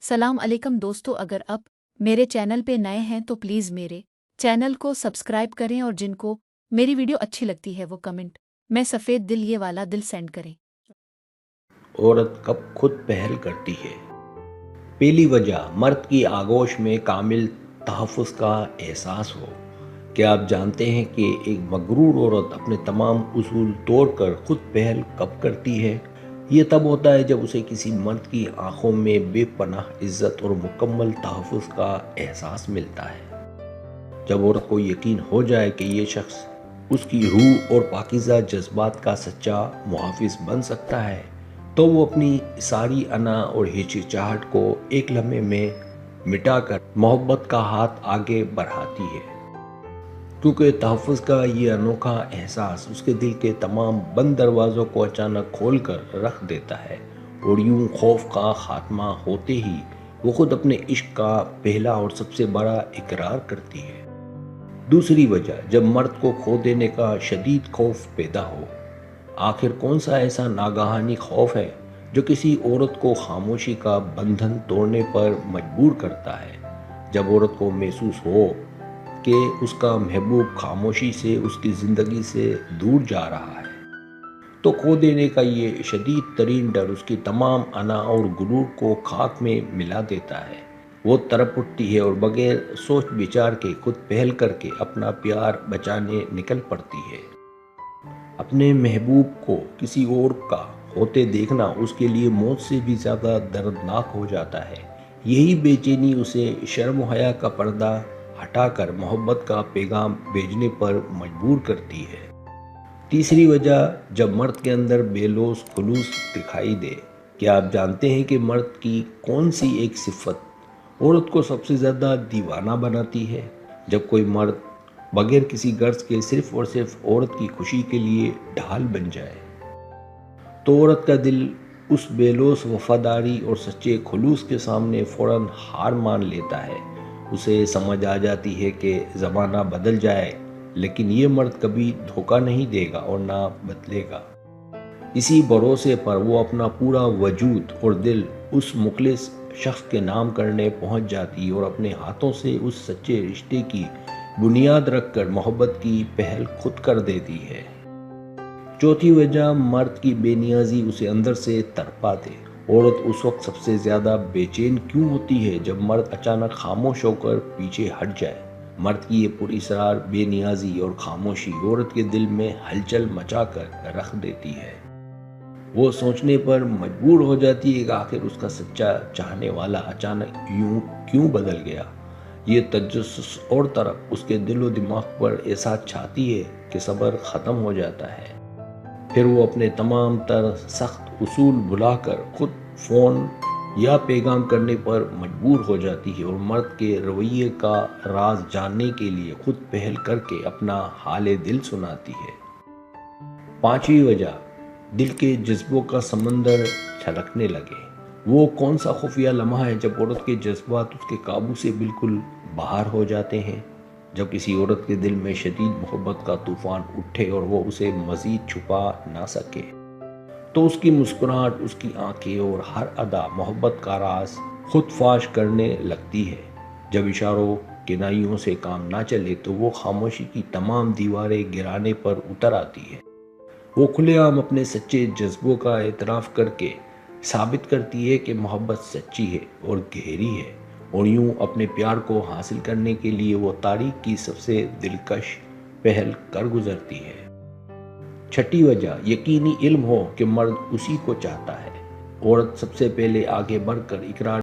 सलाम अलैकुम दोस्तों, अगर आप मेरे चैनल पे नए हैं तो प्लीज़ मेरे चैनल को सब्सक्राइब करें और जिनको मेरी वीडियो अच्छी लगती है वो कमेंट में सफ़ेद दिल ये वाला दिल सेंड करें। औरत कब खुद पहल करती है? पहली वजह मर्द की आगोश में कामिल तहफ़्फ़ुज़ का एहसास हो। क्या आप जानते हैं कि एक मगरूर औरत अपने तमाम उसूल तोड़कर खुद पहल कब करती है? ये तब होता है जब उसे किसी मर्द की आंखों में बेपनाह इज्जत और मुकम्मल तहफ़्फ़ुज़ का एहसास मिलता है। जब औरत को यकीन हो जाए कि ये शख्स उसकी रूह और पाकीज़ा जज्बात का सच्चा मुहाफ़िज़ बन सकता है, तो वो अपनी सारी अना और हिचकिचाहट को एक लम्हे में मिटाकर मोहब्बत का हाथ आगे बढ़ाती है। क्योंकि तहफ़्फ़ुज़ का ये अनोखा एहसास उसके दिल के तमाम बंद दरवाज़ों को अचानक खोल कर रख देता है और यूं खौफ का खात्मा होते ही वो खुद अपने इश्क का पहला और सबसे बड़ा इकरार करती है। दूसरी वजह, जब मर्द को खो देने का शदीद खौफ पैदा हो। आखिर कौन सा ऐसा नागाहानी खौफ है जो किसी औरत को खामोशी का बंधन तोड़ने पर मजबूर करता है? जब औरत को महसूस हो कि उसका महबूब खामोशी से उसकी ज़िंदगी से दूर जा रहा है, तो खो देने का ये शदीद तरीन डर उसकी तमाम अना और गुरूर को खाक में मिला देता है। वो तड़प उठती है और बगैर सोच विचार के खुद पहल करके अपना प्यार बचाने निकल पड़ती है। अपने महबूब को किसी और का होते देखना उसके लिए मौत से भी ज़्यादा दर्दनाक हो जाता है। यही बेचैनी उसे शर्म हया का पर्दा हटाकर मोहब्बत का पैगाम भेजने पर मजबूर करती है। तीसरी वजह, जब मर्द के अंदर बेलौस खुलूस दिखाई दे। क्या आप जानते हैं कि मर्द की कौन सी एक सिफत औरत को सबसे ज़्यादा दीवाना बनाती है? जब कोई मर्द बगैर किसी गर्ज के सिर्फ और सिर्फ औरत की खुशी के लिए ढाल बन जाए, तो औरत का दिल उस बेलौस वफादारी और सच्चे खुलूस के सामने फ़ौरन हार मान लेता है। उसे समझ आ जाती है कि ज़माना बदल जाए, लेकिन ये मर्द कभी धोखा नहीं देगा और ना बदलेगा। इसी भरोसे पर वो अपना पूरा वजूद और दिल उस मुखलिस शख्स के नाम करने पहुंच जाती और अपने हाथों से उस सच्चे रिश्ते की बुनियाद रखकर मोहब्बत की पहल खुद कर देती है। चौथी वजह, मर्द की बेनियाजी उसे अंदर से तड़पा दे। औरत उस वक्त सबसे ज़्यादा बेचैन क्यों होती है जब मर्द अचानक खामोश होकर पीछे हट जाए? मर्द की ये पूरी सरार बेनियाजी और खामोशी औरत के दिल में हलचल मचा कर रख देती है। वो सोचने पर मजबूर हो जाती है कि आखिर उसका सच्चा चाहने वाला अचानक यूं क्यों बदल गया। ये तजस्सुस और तरफ उसके दिल व दिमाग पर ऐसा छाती है कि सब्र ख़त्म हो जाता है। फिर वो अपने तमाम तर सख्त उसूल भुलाकर खुद फ़ोन या पैगाम करने पर मजबूर हो जाती है और मर्द के रवैये का राज जानने के लिए खुद पहल करके अपना हाल दिल सुनाती है। पांचवी वजह, दिल के जज्बों का समंदर छलकने लगे। वो कौन सा खुफिया लम्हा है जब औरत के जज्बात उसके काबू से बिल्कुल बाहर हो जाते हैं? जब किसी औरत के दिल में शदीद मोहब्बत का तूफान उठे और वो उसे मज़ीद छुपा ना सके, तो उसकी मुस्कुराहट, उसकी आंखें और हर अदा मोहब्बत का राज खुद फाश करने लगती है। जब इशारों किनाइयों से काम ना चले तो वो खामोशी की तमाम दीवारें गिराने पर उतर आती है। वो खुलेआम अपने सच्चे जज्बों का एतराफ़ करके साबित करती है कि मोहब्बत सच्ची है और गहरी है, और यूं अपने प्यार को हासिल करने के लिए वो तारीख की सबसे दिलकश पहल कर गुजरती है। छठी वजह, यकीनी इल्म हो कि मर्द उसी को चाहता है। औरत सबसे पहले आगे बढ़कर इकरार